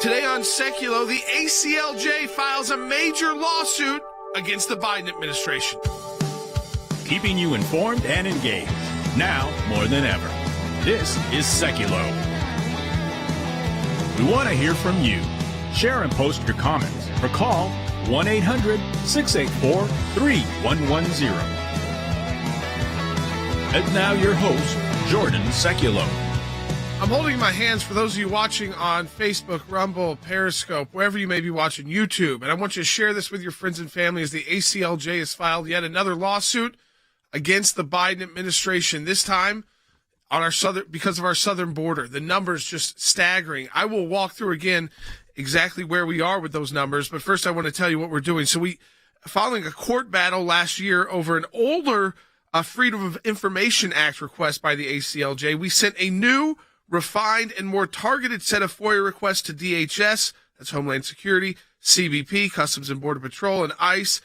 Today on Seculo, the ACLJ files a major lawsuit against the Biden administration. Keeping you informed and engaged, now more than ever. This is Seculo. We want to hear from you. Share and post your comments or call 1-800-684-3110. And now your host, Jordan Seculo. I'm holding in my hands, for those of you watching on Facebook, Rumble, Periscope, wherever you may be watching, YouTube, and I want you to share this with your friends and family as the ACLJ has filed yet another lawsuit against the Biden administration, this time on our because of our southern border. The numbers just staggering. I will walk through again exactly where we are with those numbers, but first I want to tell you what we're doing. So following a court battle last year over an older Freedom of Information Act request by the ACLJ, we sent a new, refined, and more targeted set of FOIA requests to DHS, that's Homeland Security, CBP, Customs and Border Patrol, and ICE,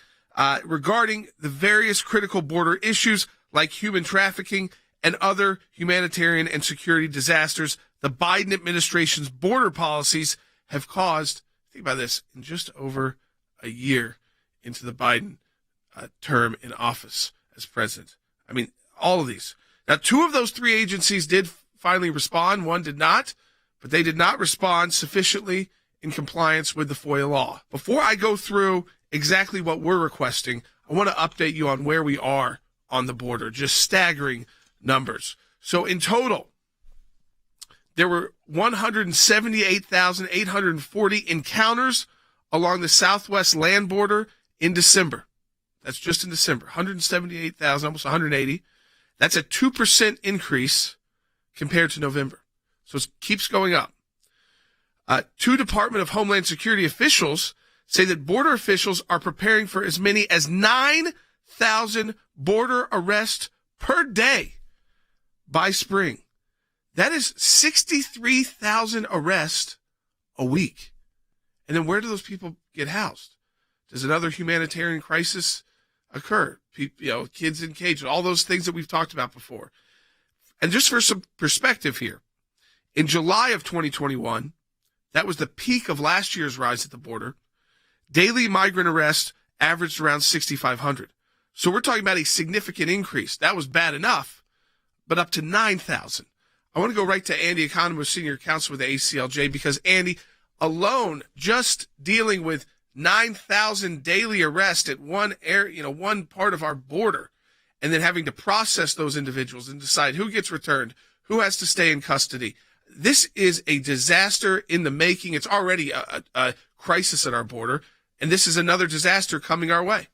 regarding the various critical border issues like human trafficking and other humanitarian and security disasters the Biden administration's border policies have caused. Think about this, in just over a year into the Biden term in office as president. I mean, all of these. Now, two of those three agencies did finally respond. One did not, but they did not respond sufficiently in compliance with the FOIA law. Before I go through exactly what we're requesting, I want to update you on where we are on the border. Just staggering numbers. So in total, there were 178,840 encounters along the southwest land border in December. That's just in December. 178,000, almost 180. That's a 2% increase compared to November. So it keeps going up. Two Department of Homeland Security officials say that border officials are preparing for as many as 9,000 border arrests per day by spring. That is 63,000 arrests a week. And then where do those people get housed? Does another humanitarian crisis occur? Kids in cages, all those things that we've talked about before. And just for some perspective here, in July of 2021, that was the peak of last year's rise at the border, daily migrant arrests averaged around 6,500. So we're talking about a significant increase. That was bad enough, but up to 9,000. I want to go right to Andy Economou, Senior Counsel with the ACLJ, because Andy, alone, just dealing with 9,000 daily arrests at one area, one part of our border, and then having to process those individuals and decide who gets returned, who has to stay in custody. This is a disaster in the making. It's already a crisis at our border, and this is another disaster coming our way.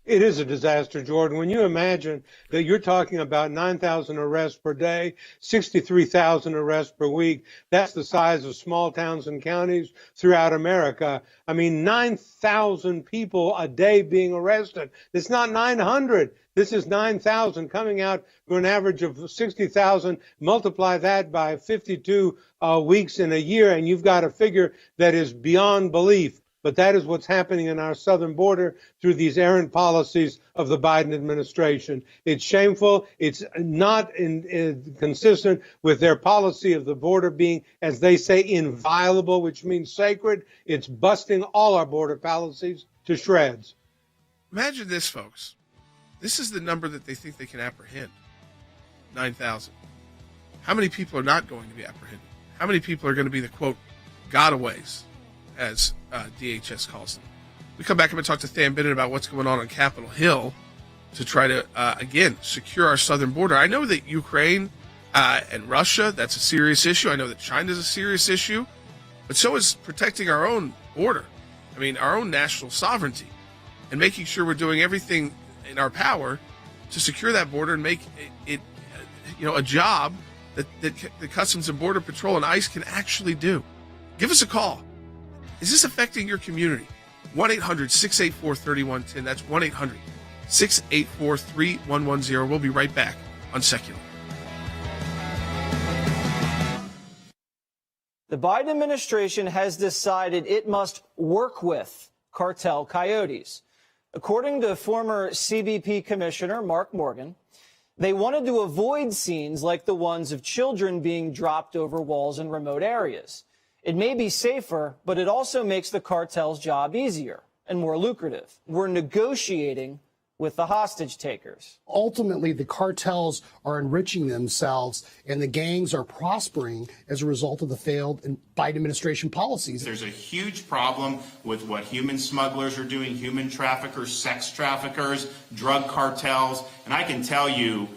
It is a disaster, Jordan. When you imagine that you're talking about 9,000 arrests per day, 63,000 arrests per week, that's the size of small towns and counties throughout America. I mean, 9,000 people a day being arrested. It's not 900. This is 9,000 coming out for an average of 60,000. Multiply that by 52 weeks in a year, and you've got a figure that is beyond belief. But that is what's happening in our southern border through these errant policies of the Biden administration. It's shameful. It's not consistent with their policy of the border being, as they say, inviolable, which means sacred. It's busting all our border policies to shreds. Imagine this, folks. This is the number that they think they can apprehend, 9,000. How many people are not going to be apprehended? How many people are going to be the, quote, gotaways, as DHS calls them? We come back and talk to Than Bennett about what's going on Capitol Hill to try to, again, secure our southern border. I know that Ukraine and Russia, that's a serious issue. I know that China is a serious issue, but so is protecting our own border. I mean, our own national sovereignty, and making sure we're doing everything in our power to secure that border and make it a job that the Customs and Border Patrol and ICE can actually do. Give us a call. Is this affecting your community? 1-800-684-3110. That's 1-800-684-3110. We'll be right back on Secular. The Biden administration has decided it must work with cartel coyotes. According to former CBP Commissioner Mark Morgan, they wanted to avoid scenes like the ones of children being dropped over walls in remote areas. It may be safer, but it also makes the cartel's job easier and more lucrative. We're negotiating with the hostage takers. Ultimately, the cartels are enriching themselves and the gangs are prospering as a result of the failed Biden administration policies. There's a huge problem with what human smugglers are doing, human traffickers, sex traffickers, drug cartels, and I can tell you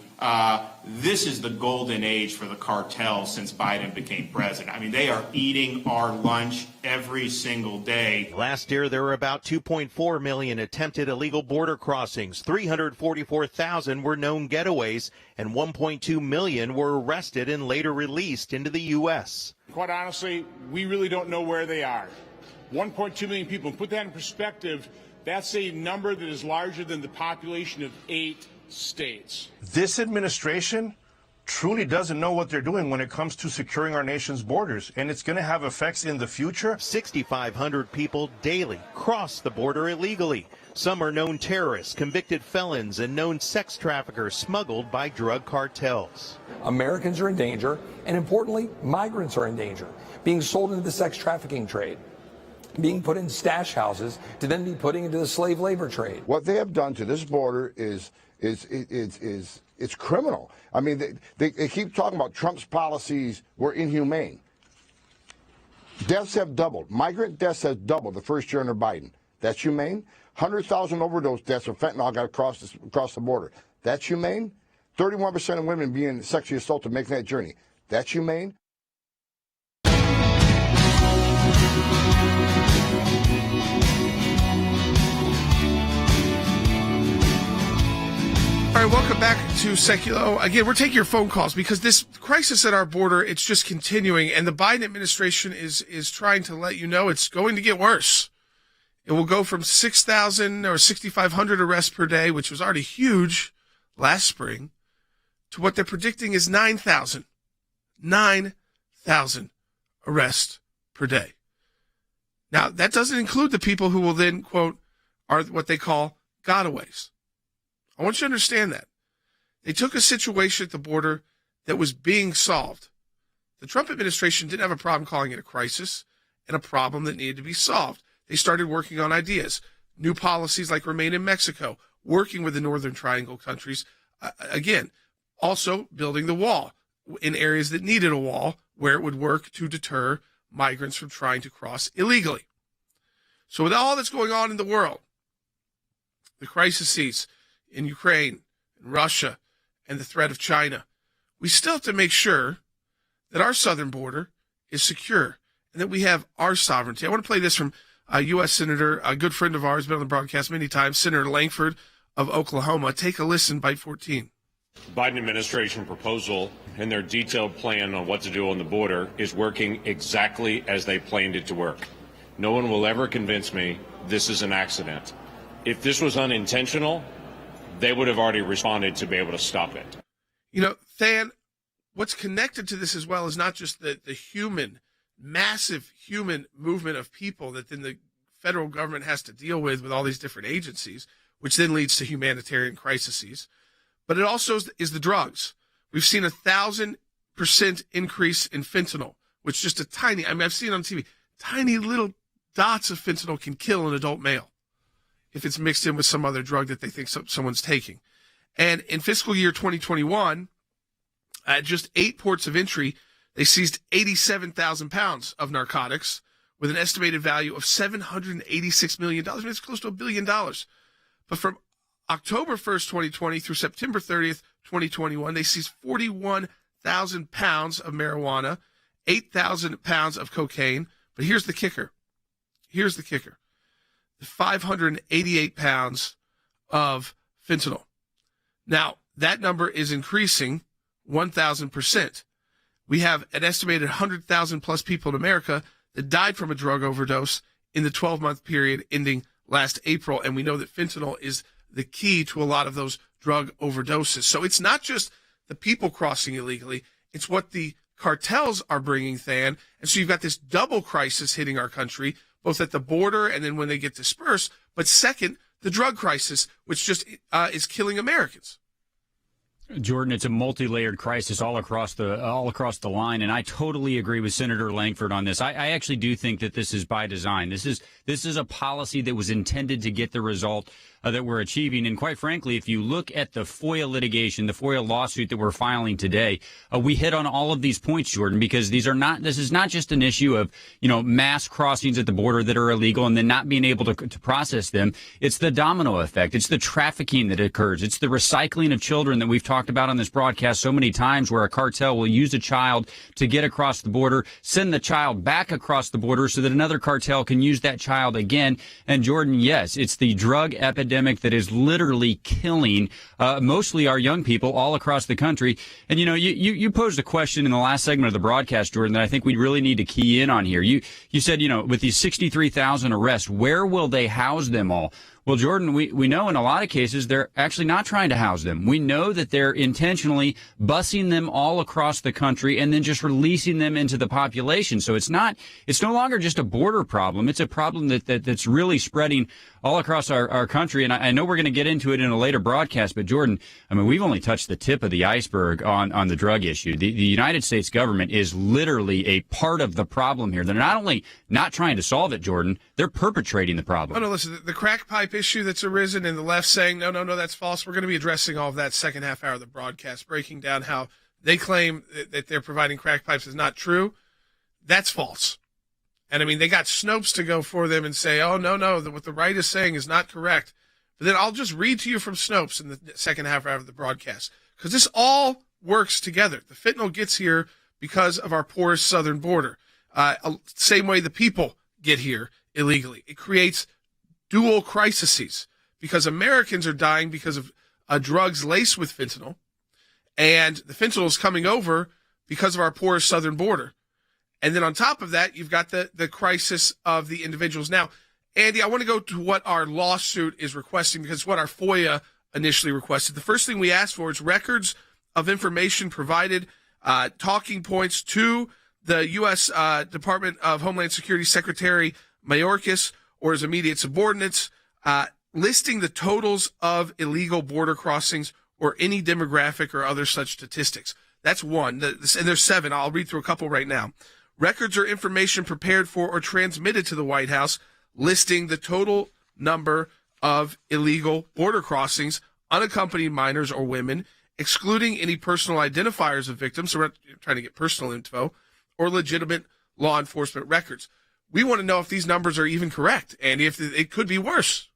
this is the golden age for the cartels since Biden became president. I mean, they are eating our lunch every single day. Last year, there were about 2.4 million attempted illegal border crossings. 344,000 were known getaways, and 1.2 million were arrested and later released into the U.S. Quite honestly, we really don't know where they are. 1.2 million people. And put that in perspective, that's a number that is larger than the population of 8 states. This administration truly doesn't know what they're doing when it comes to securing our nation's borders, and it's going to have effects in the future. 6,500 people daily cross the border illegally. Some are known terrorists, convicted felons, and known sex traffickers smuggled by drug cartels. Americans are in danger, and importantly, migrants are in danger, being sold into the sex trafficking trade, being put in stash houses to then be put into the slave labor trade. What they have done to this border is criminal. I mean, they keep talking about Trump's policies were inhumane. Deaths have doubled. Migrant deaths have doubled the first year under Biden. That's humane. 100,000 overdose deaths of fentanyl got across the border. That's humane. 31% of women being sexually assaulted making that journey. That's humane. All right, welcome back to Seculo. Again, we're taking your phone calls because this crisis at our border, it's just continuing, and the Biden administration is trying to let you know it's going to get worse. It will go from 6,000 or 6,500 arrests per day, which was already huge last spring, to what they're predicting is 9,000. 9,000 arrests per day. Now, that doesn't include the people who will then, quote, are what they call gotaways. I want you to understand that. They took a situation at the border that was being solved. The Trump administration didn't have a problem calling it a crisis and a problem that needed to be solved. They started working on ideas, new policies like Remain in Mexico, working with the Northern Triangle countries. Again, also building the wall in areas that needed a wall where it would work to deter migrants from trying to cross illegally. So with all that's going on in the world, the crises in Ukraine, in Russia, and the threat of China, we still have to make sure that our southern border is secure and that we have our sovereignty. I want to play this from a U.S. Senator, a good friend of ours, been on the broadcast many times, Senator Langford of Oklahoma. Take a listen, Bite 14. Biden administration proposal and their detailed plan on what to do on the border is working exactly as they planned it to work. No one will ever convince me this is an accident. If this was unintentional, they would have already responded to be able to stop it. You know, Than, what's connected to this as well is not just the human, massive human movement of people that then the federal government has to deal with all these different agencies, which then leads to humanitarian crises. But it also is the drugs. We've seen 1,000% increase in fentanyl, which just a tiny, I mean, I've seen it on TV, tiny little dots of fentanyl can kill an adult male if it's mixed in with some other drug that they think someone's taking. And in fiscal year 2021, at just 8 ports of entry, they seized 87,000 pounds of narcotics with an estimated value of $786 million. I mean, it's close to $1 billion. But from October 1st, 2020 through September 30th, 2021, they seized 41,000 pounds of marijuana, 8,000 pounds of cocaine. But here's the kicker. 588 pounds of fentanyl. Now, that number is increasing 1,000%. We have an estimated 100,000 plus people in America that died from a drug overdose in the 12-month period ending last April, and we know that fentanyl is the key to a lot of those drug overdoses. So it's not just the people crossing illegally, it's what the cartels are bringing, Than. And so you've got this double crisis hitting our country, both at the border and then when they get dispersed. But second, the drug crisis, which just is killing Americans. Jordan, it's a multi-layered crisis all across the line, and I totally agree with Senator Langford on this. I actually do think that this is by design. This is a policy that was intended to get the result that we're achieving. And quite frankly, if you look at the FOIA litigation, the FOIA lawsuit that we're filing today, we hit on all of these points, Jordan, because this is not just an issue of, mass crossings at the border that are illegal and then not being able to process them. It's the domino effect. It's the trafficking that occurs. It's the recycling of children that we've talked about on this broadcast so many times, where a cartel will use a child to get across the border, send the child back across the border so that another cartel can use that child again. And Jordan, yes, it's the drug epidemic that is literally killing mostly our young people all across the country. And, you posed a question in the last segment of the broadcast, Jordan, that I think we really need to key in on here. You said, with these 63,000 arrests, where will they house them all? Well, Jordan, we know in a lot of cases they're actually not trying to house them. We know that they're intentionally busing them all across the country and then just releasing them into the population. So it's no longer just a border problem. It's a problem that's really spreading all across our country. And I know we're going to get into it in a later broadcast, but Jordan, we've only touched the tip of the iceberg on the drug issue. The United States government is literally a part of the problem here. They're not only not trying to solve it, Jordan, they're perpetrating the problem. Oh, no, listen, the crack pipe issue that's arisen and the left saying, no, that's false. We're going to be addressing all of that second half hour of the broadcast, breaking down how they claim that they're providing crack pipes is not true. That's false. And they got Snopes to go for them and say, oh, no, what the right is saying is not correct. But then I'll just read to you from Snopes in the second half hour of the broadcast, because this all works together. The fentanyl gets here because of our porous southern border. Same way the people get here illegally. It creates dual crises because Americans are dying because of drugs laced with fentanyl, and the fentanyl is coming over because of our porous southern border. And then on top of that, you've got the crisis of the individuals. Now, Andy, I want to go to what our lawsuit is requesting, because it's what our FOIA initially requested. The first thing we asked for is records of information provided, talking points to the U.S. Department of Homeland Security Secretary Mayorkas or his immediate subordinates, listing the totals of illegal border crossings or any demographic or other such statistics. That's one. And there's 7. I'll read through a couple right now. Records or information prepared for or transmitted to the White House listing the total number of illegal border crossings, unaccompanied minors or women, excluding any personal identifiers of victims, so we're not trying to get personal info, or legitimate law enforcement records. We want to know if these numbers are even correct, and if it could be worse.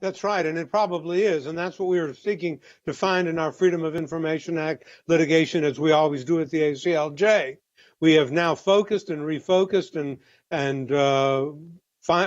That's right, and it probably is, and that's what we are seeking to find in our Freedom of Information Act litigation, as we always do at the ACLJ. We have now focused and refocused and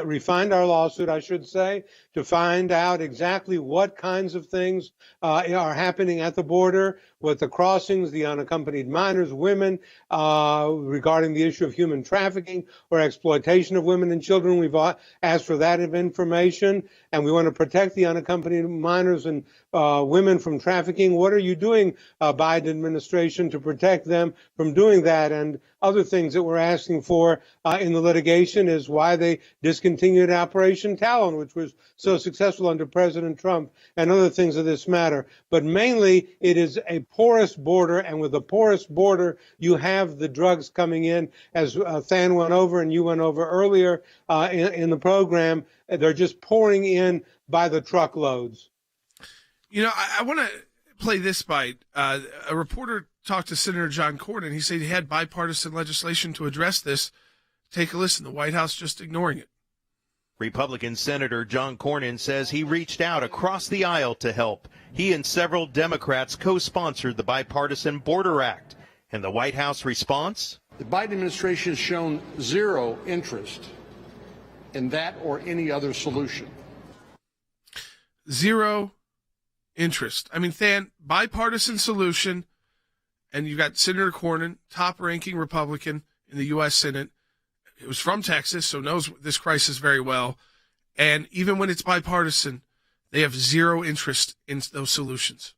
refined our lawsuit, I should say, to find out exactly what kinds of things are happening at the border with the crossings, the unaccompanied minors, women, regarding the issue of human trafficking or exploitation of women and children. We've asked for that information, and we want to protect the unaccompanied minors and women from trafficking. What are you doing, Biden administration, to protect them from doing that? And other things that we're asking for in the litigation is why they discontinued Operation Talon, which was so successful under President Trump, and other things of this matter. But mainly, it is a porous border, and with a porous border, you have the drugs coming in, as Than went over and you went over earlier in the program. They're just pouring in by the truckloads. I want to play this bite. A reporter talked to Senator John Cornyn. He said he had bipartisan legislation to address this. Take a listen. The White House just ignoring it. Republican Senator John Cornyn says he reached out across the aisle to help. He and several Democrats co-sponsored the Bipartisan Border Act. And the White House response? The Biden administration has shown zero interest in that or any other solution. Zero interest. Than, bipartisan solution, and you've got Senator Cornyn, top-ranking Republican in the U.S. Senate. It was from Texas, so knows this crisis very well. And even when it's bipartisan, they have zero interest in those solutions.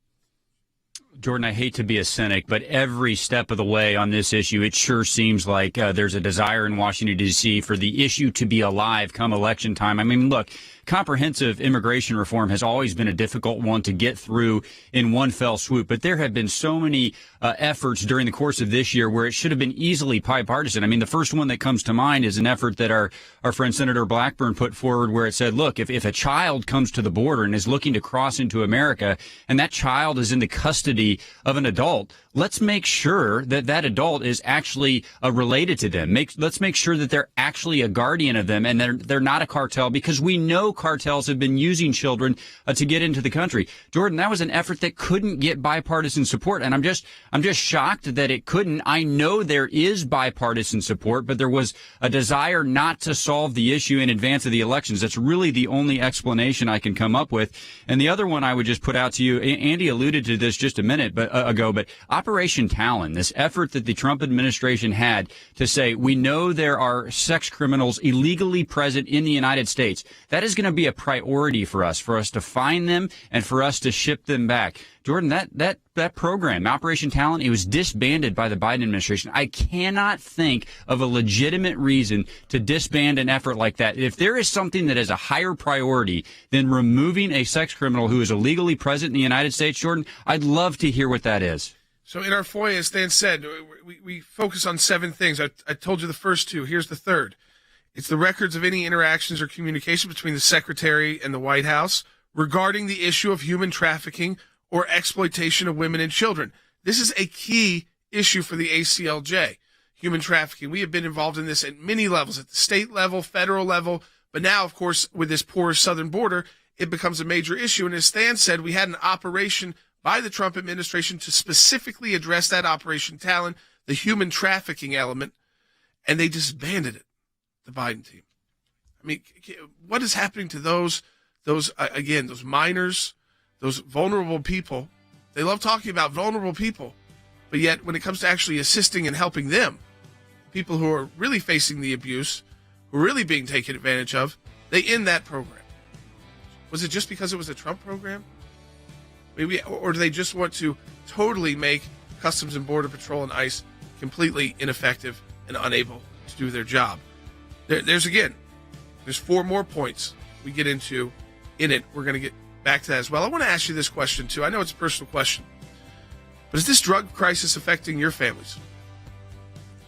Jordan, I hate to be a cynic, but every step of the way on this issue, it sure seems like there's a desire in Washington, D.C. for the issue to be alive come election time. I mean, look, comprehensive immigration reform has always been a difficult one to get through in one fell swoop, but there have been so many efforts during the course of this year where it should have been easily bipartisan. I mean, the first one that comes to mind is an effort that our friend Senator Blackburn put forward where it said, look, if a child comes to the border and is looking to cross into America and that child is in the custody of an adult, let's make sure that that adult is actually related to them. Let's make sure that they're actually a guardian of them and they're not a cartel, because we know cartels have been using children to get into the country. Jordan, that was an effort that couldn't get bipartisan support, and I'm just shocked that it couldn't. I know there is bipartisan support, but there was a desire not to solve the issue in advance of the elections. That's really the only explanation I can come up with. And the other one I would just put out to you, Andy alluded to this just a minute ago, but Operation Talon, this effort that the Trump administration had to say, we know there are sex criminals illegally present in the United States. That is going to be a priority for us to find them and for us to ship them back. Jordan, that program, Operation Talon, it was disbanded by the Biden administration. I cannot think of a legitimate reason to disband an effort like that. If there is something that is a higher priority than removing a sex criminal who is illegally present in the United States, Jordan, I'd love to hear what that is. So in our FOIA, as Dan said, we focus on 7 things. I told you the first 2. Here's the third. It's the records of any interactions or communication between the Secretary and the White House regarding the issue of human trafficking or exploitation of women and children. This is a key issue for the ACLJ, human trafficking. We have been involved in this at many levels, at the state level, federal level, but now, of course, with this porous southern border, it becomes a major issue. And as Stan said, we had an operation by the Trump administration to specifically address that Operation Talon, the human trafficking element, and they disbanded it, the Biden team. I mean, what is happening to those minors, those vulnerable people? They love talking about vulnerable people, but yet when it comes to actually assisting and helping them, people who are really facing the abuse, who are really being taken advantage of, they end that program. Was it just because it was a Trump program? Maybe, or do they just want to totally make Customs and Border Patrol and ICE completely ineffective and unable to do their job? There's 4 more points we get into in it. We're going to get back to that as well. I want to ask you this question, too. I know it's a personal question, but is this drug crisis affecting your families?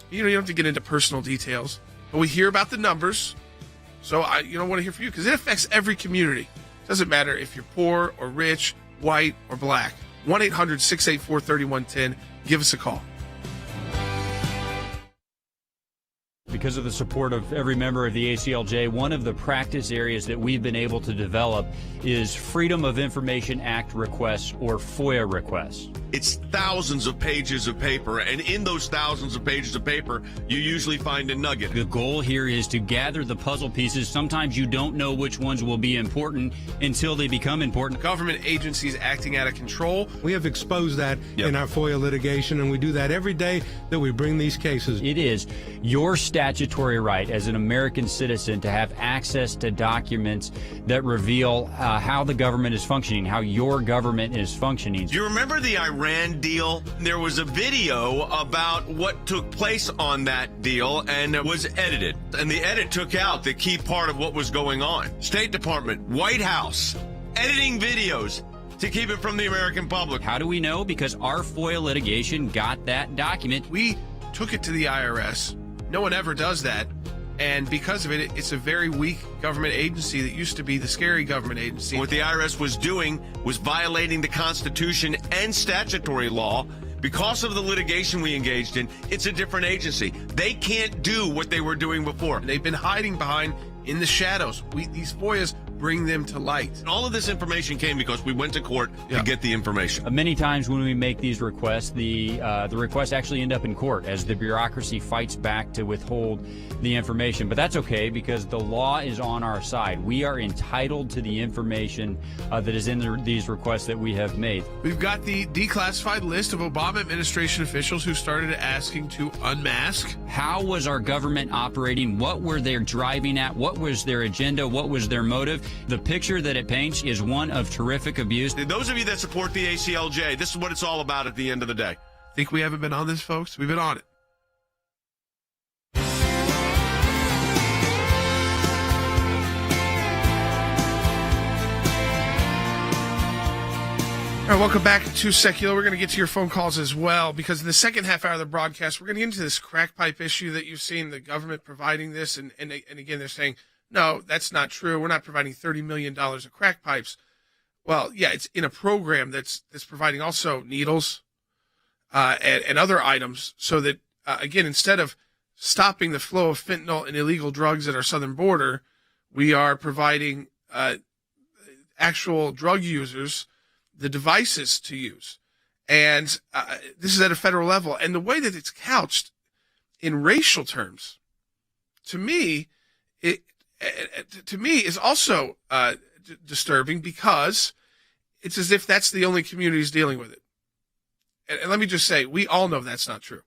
You don't have to get into personal details, but we hear about the numbers, so I want to hear from you because it affects every community. It doesn't matter if you're poor or rich, white or black. 1-800-684-3110. Give us a call. Because of the support of every member of the ACLJ, one of the practice areas that we've been able to develop is Freedom of Information Act requests, or FOIA requests. It's thousands of pages of paper, and in those thousands of pages of paper, you usually find a nugget. The goal here is to gather the puzzle pieces. Sometimes you don't know which ones will be important until they become important. Government agencies acting out of control. We have exposed that in our FOIA litigation, and we do that every day that we bring these cases. It is your statutory right as an American citizen to have access to documents that reveal how the government is functioning, how your government is functioning. Do you remember the Iran deal? There was a video about what took place on that deal, and it was edited. And the edit took out the key part of what was going on. State Department, White House, editing videos to keep it from the American public. How do we know? Because our FOIA litigation got that document. We took it to the IRS. No one ever does that. And because of it, it's a very weak government agency that used to be the scary government agency. What the IRS was doing was violating the Constitution and statutory law. Because of the litigation we engaged in, it's a different agency. They can't do what they were doing before. And they've been hiding behind in the shadows. These FOIAs bring them to light. And all of this information came because we went to court to get the information. Many times when we make these requests, the requests actually end up in court as the bureaucracy fights back to withhold the information. But that's okay because the law is on our side. We are entitled to the information that is in these requests that we have made. We've got the declassified list of Obama administration officials who started asking to unmask. How was our government operating? What were they driving at? What was their agenda? What was their motive? The picture that it paints is one of terrific abuse. Those of you that support the ACLJ, this is what it's all about at the end of the day. Think we haven't been on this, folks? We've been on it. All right, welcome back to Secular. We're going to get to your phone calls as well, because in the second half hour of the broadcast, we're going to get into this crack pipe issue that you've seen the government providing this. And again, they're saying, no, that's not true. We're not providing $30 million of crack pipes. Well, yeah, it's in a program that's providing also needles and other items so that, again, instead of stopping the flow of fentanyl and illegal drugs at our southern border, we are providing actual drug users the devices to use. And this is at a federal level. And the way that it's couched in racial terms, to me, is also disturbing, because it's as if that's the only communities dealing with it. And let me just say, we all know that's not true.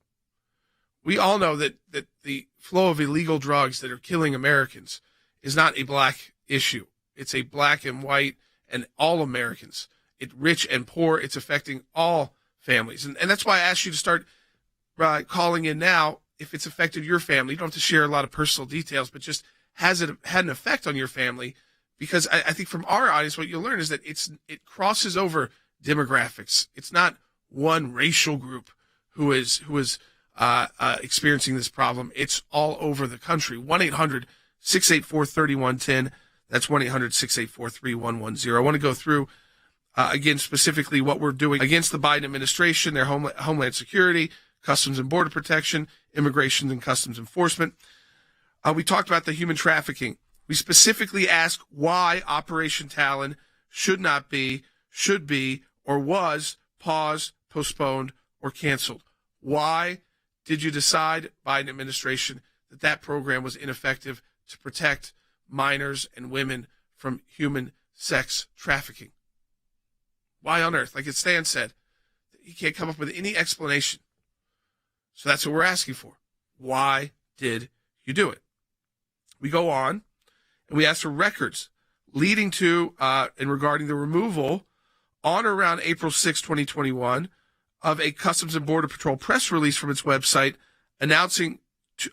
We all know that the flow of illegal drugs that are killing Americans is not a black issue. It's a black and white and all Americans. It's rich and poor. It's affecting all families. And that's why I asked you to start calling in now if it's affected your family. You don't have to share a lot of personal details, but just has it had an effect on your family? Because I think from our audience, what you'll learn is that it crosses over demographics. It's not one racial group who is experiencing this problem. It's all over the country. 1-800-684-3110. That's 1-800-684-3110. I want to go through again, specifically what we're doing against the Biden administration, their Homeland Security, Customs and Border Protection, Immigration and Customs Enforcement. We talked about the human trafficking. We specifically asked why Operation Talon should be, or was paused, postponed, or canceled. Why did you decide, Biden administration, that program was ineffective to protect minors and women from human sex trafficking? Why on earth? Like Stan said, he can't come up with any explanation. So that's what we're asking for. Why did you do it? We go on and we ask for records leading to and regarding the removal on or around April 6, 2021 of a Customs and Border Patrol press release from its website announcing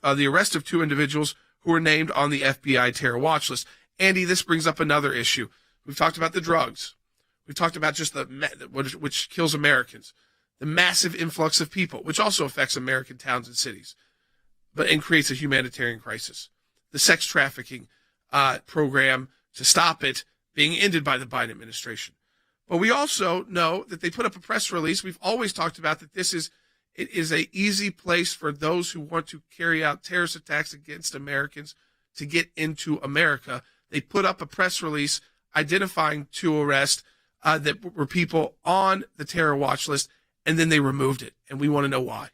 the arrest of 2 individuals who were named on the FBI terror watch list. Andy, this brings up another issue. We've talked about the drugs. We've talked about just which kills Americans, the massive influx of people, which also affects American towns and cities, and creates a humanitarian crisis. The sex trafficking program to stop it being ended by the Biden administration. But we also know that they put up a press release. We've always talked about that it is an easy place for those who want to carry out terrorist attacks against Americans to get into America. They put up a press release identifying 2 arrests that were people on the terror watch list, and then they removed it. And we want to know why.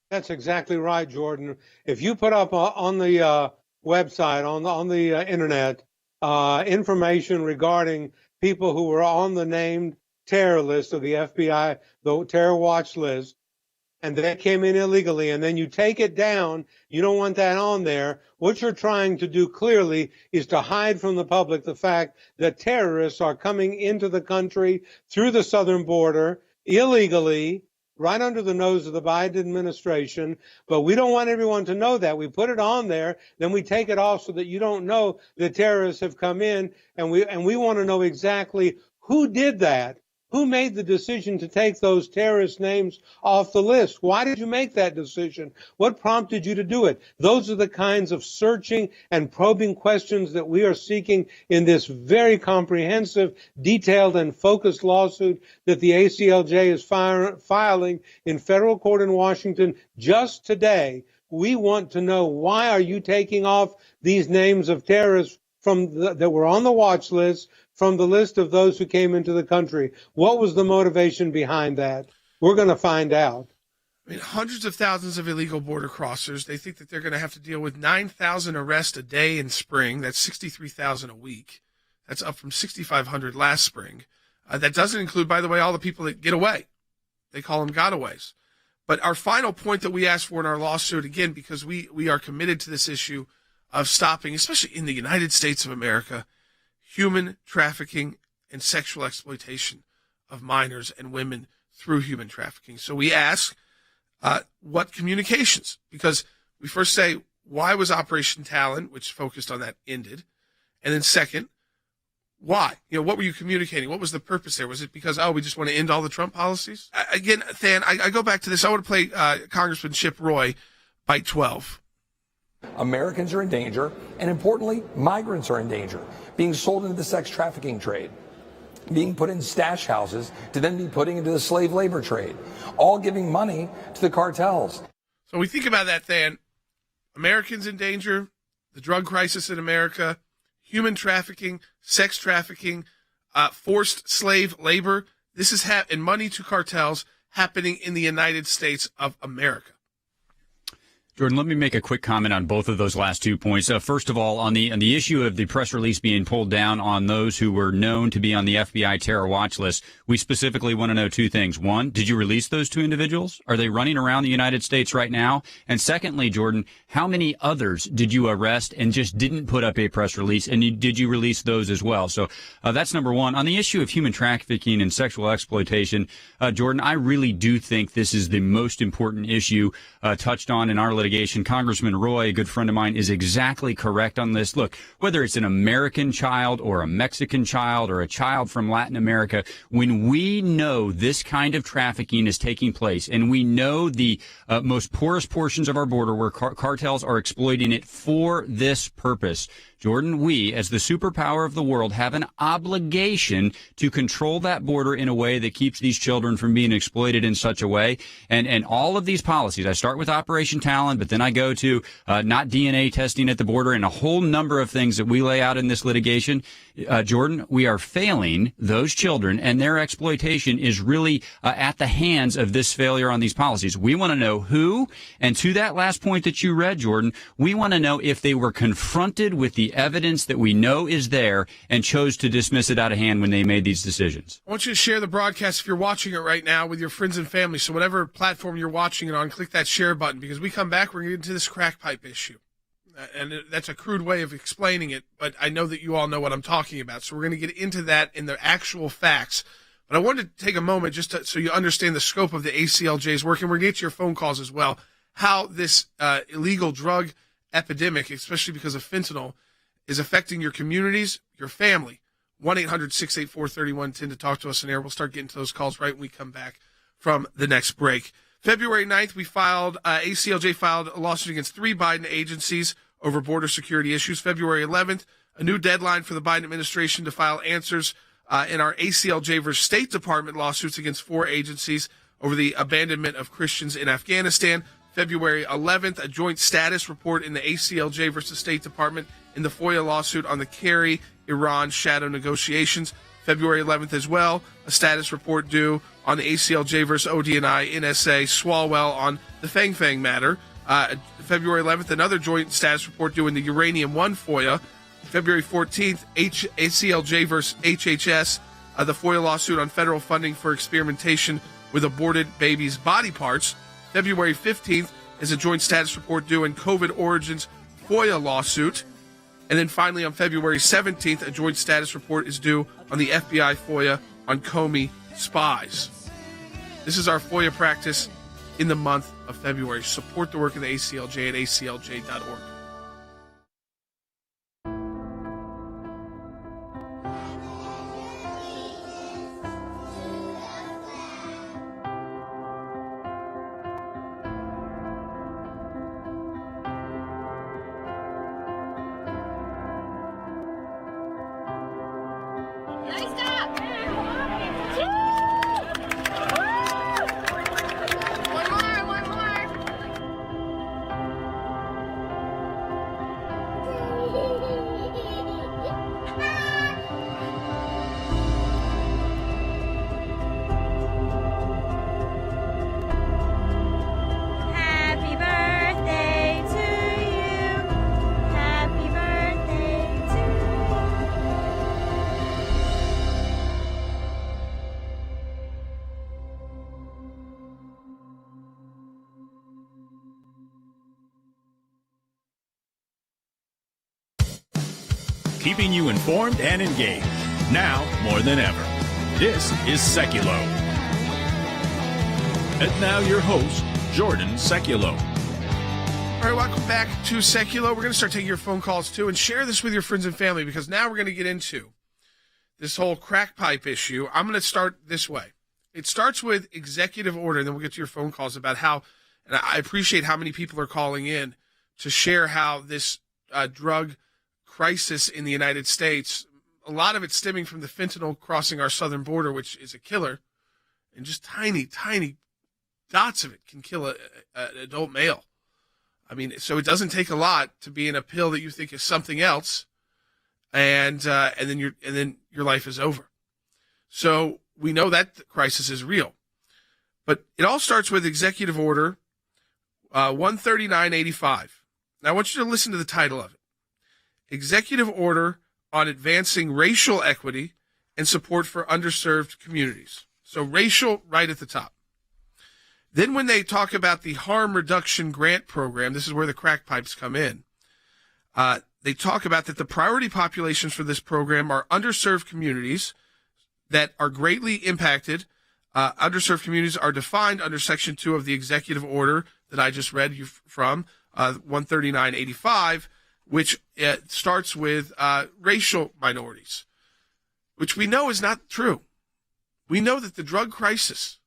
That's exactly right, Jordan. If you put up on the website, on the internet, information regarding people who were on the named terror list of the FBI, the terror watch list, and they came in illegally, and then you take it down, you don't want that on there. What you're trying to do clearly is to hide from the public the fact that terrorists are coming into the country through the southern border illegally, right under the nose of the Biden administration. But we don't want everyone to know that. We put it on there, then we take it off so that you don't know that terrorists have come in, and we want to know exactly who did that. Who made the decision to take those terrorist names off the list? Why did you make that decision? What prompted you to do it? Those are the kinds of searching and probing questions that we are seeking in this very comprehensive, detailed, and focused lawsuit that the ACLJ is filing in federal court in Washington just today. We want to know, why are you taking off these names of terrorists that were on the watch list from the list of those who came into the country? What was the motivation behind that? We're going to find out. I mean, hundreds of thousands of illegal border crossers. They think that they're going to have to deal with 9,000 arrests a day in spring. That's 63,000 a week. That's up from 6,500 last spring. That doesn't include, by the way, all the people that get away. They call them gotaways. But our final point that we asked for in our lawsuit, again, because we are committed to this issue of stopping, especially in the United States of America, human trafficking and sexual exploitation of minors and women through human trafficking. So we ask, what communications? Because we first say, why was Operation Talon, which focused on that, ended? And then second, why? What were you communicating? What was the purpose there? Was it because, we just want to end all the Trump policies? Again, Than, I go back to this. I want to play Congressman Chip Roy, Bite 12. Americans are in danger, and importantly, migrants are in danger, being sold into the sex trafficking trade, being put in stash houses to then be putting into the slave labor trade, all giving money to the cartels. So we think about that, Than. Americans in danger, the drug crisis in America, human trafficking, sex trafficking, forced slave labor. This is and money to cartels happening in the United States of America. Jordan, let me make a quick comment on both of those last 2 points. First of all, on the issue of the press release being pulled down on those who were known to be on the FBI terror watch list, we specifically want to know two things. One, did you release those two individuals? Are they running around the United States right now? And secondly, Jordan, how many others did you arrest and just didn't put up a press release? And did you release those as well? So that's number one. On the issue of human trafficking and sexual exploitation, Jordan, I really do think this is the most important issue touched on in our litigation. Congressman Roy, a good friend of mine, is exactly correct on this. Look, whether it's an American child or a Mexican child or a child from Latin America, when we know this kind of trafficking is taking place and we know the most porous portions of our border where cartels are exploiting it for this purpose, Jordan, we, as the superpower of the world, have an obligation to control that border in a way that keeps these children from being exploited in such a way. And all of these policies, I start with Operation Talon, but then I go to not DNA testing at the border and a whole number of things that we lay out in this litigation. Jordan, we are failing those children, and their exploitation is really at the hands of this failure on these policies. We want to know who, and to that last point that you read, Jordan, we want to know if they were confronted with the evidence that we know is there and chose to dismiss it out of hand when they made these decisions. I want you to share the broadcast if you're watching it right now with your friends and family. So whatever platform you're watching it on, click that share button, because we come back, we're going to get into this crack pipe issue. And that's a crude way of explaining it, but I know that you all know what I'm talking about. So we're going to get into that in the actual facts. But I wanted to take a moment just so you understand the scope of the ACLJ's work, and we're going to get to your phone calls as well, how this illegal drug epidemic, especially because of fentanyl, is affecting your communities, your family. 1-800-684-3110 to talk to us in air. We'll start getting to those calls right when we come back from the next break. February 9th, ACLJ filed a lawsuit against 3 Biden agencies over border security issues. February 11th, a new deadline for the Biden administration to file answers in our ACLJ versus State Department lawsuits against 4 agencies over the abandonment of Christians in Afghanistan. February 11th, a joint status report in the ACLJ versus State Department in the FOIA lawsuit on the Kerry-Iran shadow negotiations. February 11th as well, a status report due on the ACLJ versus ODNI NSA Swalwell on the Fang Fang matter. February 11th, another joint status report due in the Uranium One FOIA. February 14th, ACLJ versus HHS, the FOIA lawsuit on federal funding for experimentation with aborted babies' body parts. February 15th is a joint status report due in COVID Origins FOIA lawsuit. And then finally on February 17th, a joint status report is due on the FBI FOIA on Comey spies. This is our FOIA practice in the month of February. Support the work of the ACLJ at aclj.org. keeping you informed and engaged. Now more than ever. This is Seculo. And now your host, Jordan Seculo. All right, welcome back to Seculo. We're going to start taking your phone calls, too, and share this with your friends and family, because now we're going to get into this whole crack pipe issue. I'm going to start this way. It starts with executive order, and then we'll get to your phone calls about how, and I appreciate how many people are calling in to share how this drug crisis in the United States, a lot of it stemming from the fentanyl crossing our southern border, which is a killer, and just tiny, tiny dots of it can kill an adult male. I mean, so it doesn't take a lot to be in a pill that you think is something else, and then your life is over. So we know that crisis is real, but it all starts with Executive Order 13985. Now I want you to listen to the title of it: Executive Order on Advancing Racial Equity and Support for Underserved Communities. So racial right at the top. Then when they talk about the harm reduction grant program, this is where the crack pipes come in. They talk about that the priority populations for this program are underserved communities that are greatly impacted. Underserved communities are defined under Section 2 of the executive order that I just read you from, 13985, which starts with racial minorities, which we know is not true. We know that the drug crisis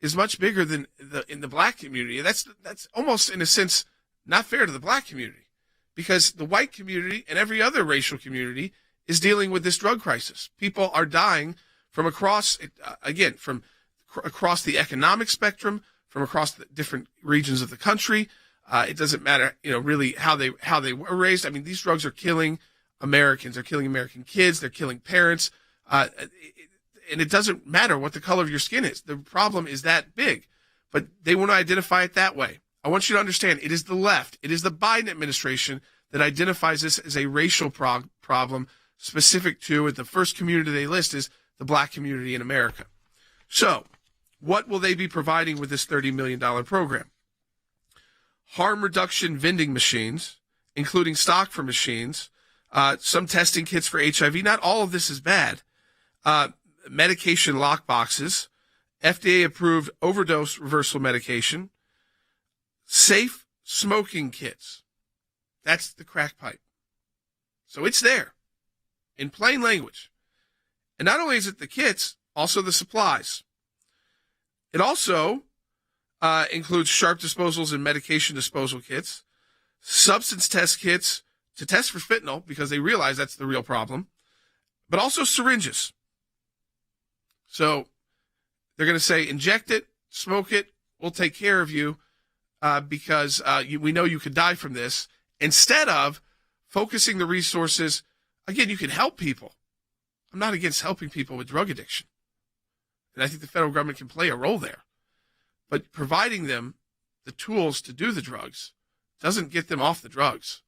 is much bigger than in the black community. That's almost, in a sense, not fair to the black community, because the white community and every other racial community is dealing with this drug crisis. People are dying from across, from across the economic spectrum, from across the different regions of the country. It doesn't matter, really how they were raised. I mean, these drugs are killing Americans. They're killing American kids. They're killing parents. And it doesn't matter what the color of your skin is. The problem is that big, but they want to identify it that way. I want you to understand, it is the left, it is the Biden administration that identifies this as a racial problem specific to, the first community they list is the black community in America. So what will they be providing with this $30 million program? Harm reduction vending machines, including stock for machines, some testing kits for HIV. Not all of this is bad. Medication lock boxes, FDA-approved overdose reversal medication, safe smoking kits. That's the crack pipe. So it's there in plain language. And not only is it the kits, also the supplies. It also includes sharp disposals and medication disposal kits, substance test kits to test for fentanyl, because they realize that's the real problem, but also syringes. So they're going to say, inject it, smoke it, we'll take care of you because we know you could die from this, instead of focusing the resources. Again, you can help people. I'm not against helping people with drug addiction, and I think the federal government can play a role there. But providing them the tools to do the drugs doesn't get them off the drugs.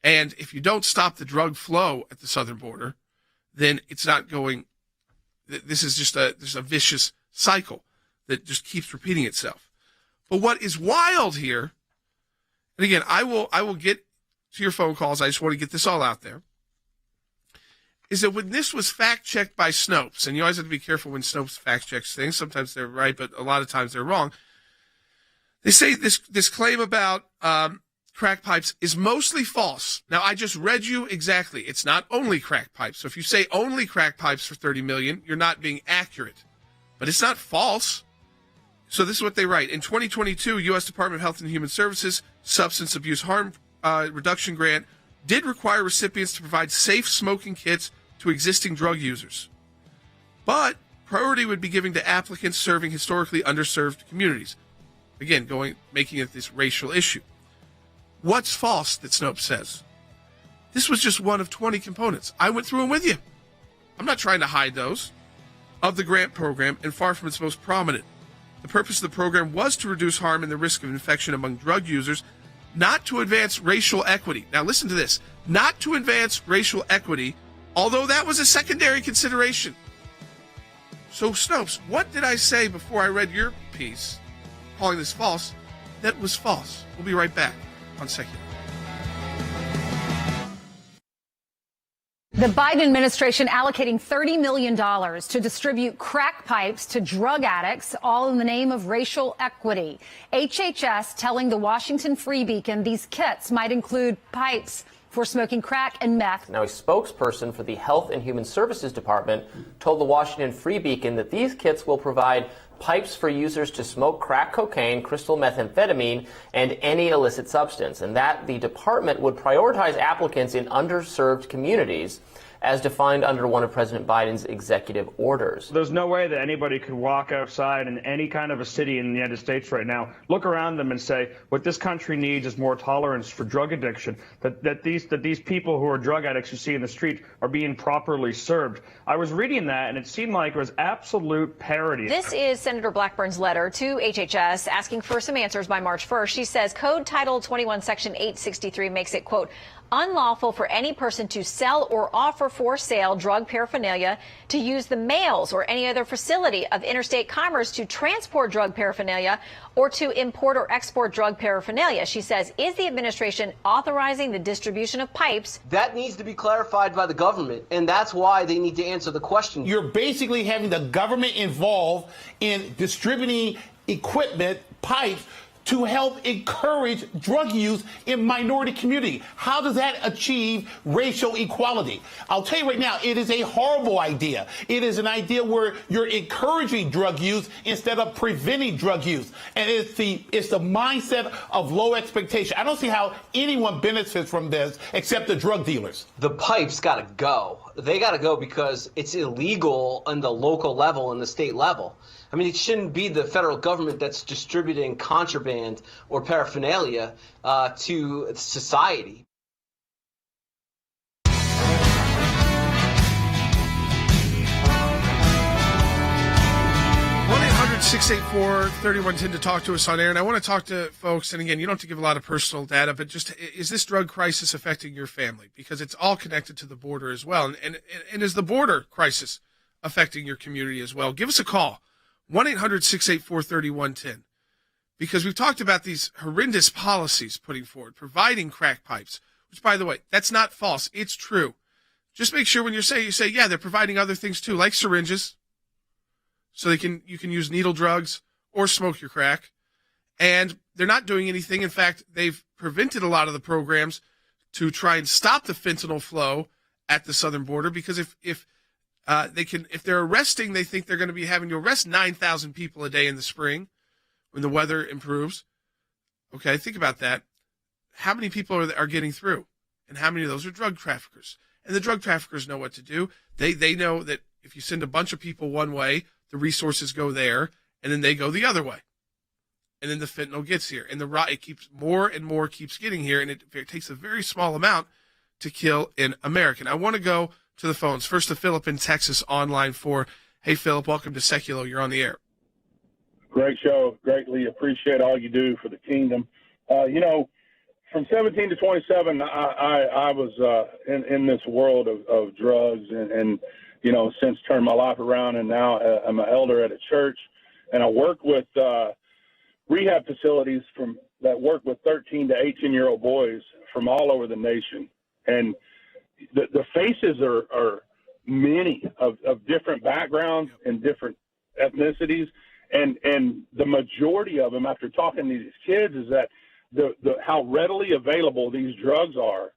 And if you don't stop the drug flow at the southern border, then it's not going. This is just a vicious cycle that just keeps repeating itself. But what is wild here, and again, I will get to your phone calls. I just want to get this all out there, is that when this was fact-checked by Snopes, and you always have to be careful when Snopes fact-checks things. Sometimes they're right, but a lot of times they're wrong. They say this claim about crack pipes is mostly false. Now, I just read you exactly. It's not only crack pipes. So if you say only crack pipes for $30 million, you're not being accurate. But it's not false. So this is what they write. In 2022, U.S. Department of Health and Human Services Substance Abuse Harm Reduction Grant did require recipients to provide safe smoking kits to existing drug users. But priority would be given to applicants serving historically underserved communities. Again, making it this racial issue. What's false that Snopes says? This was just one of 20 components. I went through them with you. I'm not trying to hide those. Of the grant program, and far from its most prominent. The purpose of the program was to reduce harm and the risk of infection among drug users, not to advance racial equity. Now listen to this. Not to advance racial equity, although that was a secondary consideration. So Snopes, what did I say before I read your piece, calling this false? That was false. We'll be right back on Secular. The Biden administration allocating $30 million to distribute crack pipes to drug addicts, all in the name of racial equity. HHS telling the Washington Free Beacon these kits might include pipes for smoking crack and meth. Now, a spokesperson for the Health and Human Services Department told the Washington Free Beacon that these kits will provide pipes for users to smoke crack cocaine, crystal methamphetamine, and any illicit substance, and that the department would prioritize applicants in underserved communities as defined under one of President Biden's executive orders. There's no way that anybody could walk outside in any kind of a city in the United States right now, look around them and say, what this country needs is more tolerance for drug addiction, that these people who are drug addicts you see in the street are being properly served. I was reading that, and it seemed like it was absolute parody. This is Senator Blackburn's letter to HHS asking for some answers by March 1st. She says Code Title 21, Section 863 makes it, quote, unlawful for any person to sell or offer for sale drug paraphernalia, to use the mails or any other facility of interstate commerce to transport drug paraphernalia, or to import or export drug paraphernalia. She says, is the administration authorizing the distribution of pipes? That needs to be clarified by the government, and that's why they need to answer the question. You're basically having the government involved in distributing equipment, pipes, to help encourage drug use in minority community. How does that achieve racial equality? I'll tell you right now, it is a horrible idea. It is an idea where you're encouraging drug use instead of preventing drug use. And it's the mindset of low expectation. I don't see how anyone benefits from this except the drug dealers. The pipes gotta go. They gotta go because it's illegal on the local level and the state level. I mean, it shouldn't be the federal government that's distributing contraband or paraphernalia to society. 1-800-684-3110 to talk to us on air. And I want to talk to folks, and again, you don't have to give a lot of personal data, but just, is this drug crisis affecting your family? Because it's all connected to the border as well. And is the border crisis affecting your community as well? Give us a call. 1-800-684-3110. Because we've talked about these horrendous policies putting forward, providing crack pipes, which, by the way, that's not false. It's true. Just make sure when you say, yeah, they're providing other things too, like syringes, so you can use needle drugs or smoke your crack. And they're not doing anything. In fact, they've prevented a lot of the programs to try and stop the fentanyl flow at the southern border, because if they're arresting, they think they're going to be having to arrest 9,000 people a day in the spring when the weather improves. Okay, think about that. How many people are getting through? And how many of those are drug traffickers? And the drug traffickers know what to do. They know that if you send a bunch of people one way, the resources go there, and then they go the other way. And then the fentanyl gets here. And it keeps more and more keeps getting here, and it takes a very small amount to kill an American. I want to go to the phones. First to Philip in Texas on line 4. Hey, Philip, welcome to Seculo. You're on the air. Great show. Greatly appreciate all you do for the kingdom. From 17 to 27, I was in this world of drugs and since turned my life around, and now I'm an elder at a church, and I work with rehab facilities that work with 13 to 18-year-old boys from all over the nation. And the faces are many of different backgrounds and different ethnicities. And the majority of them, after talking to these kids, is that how readily available these drugs are,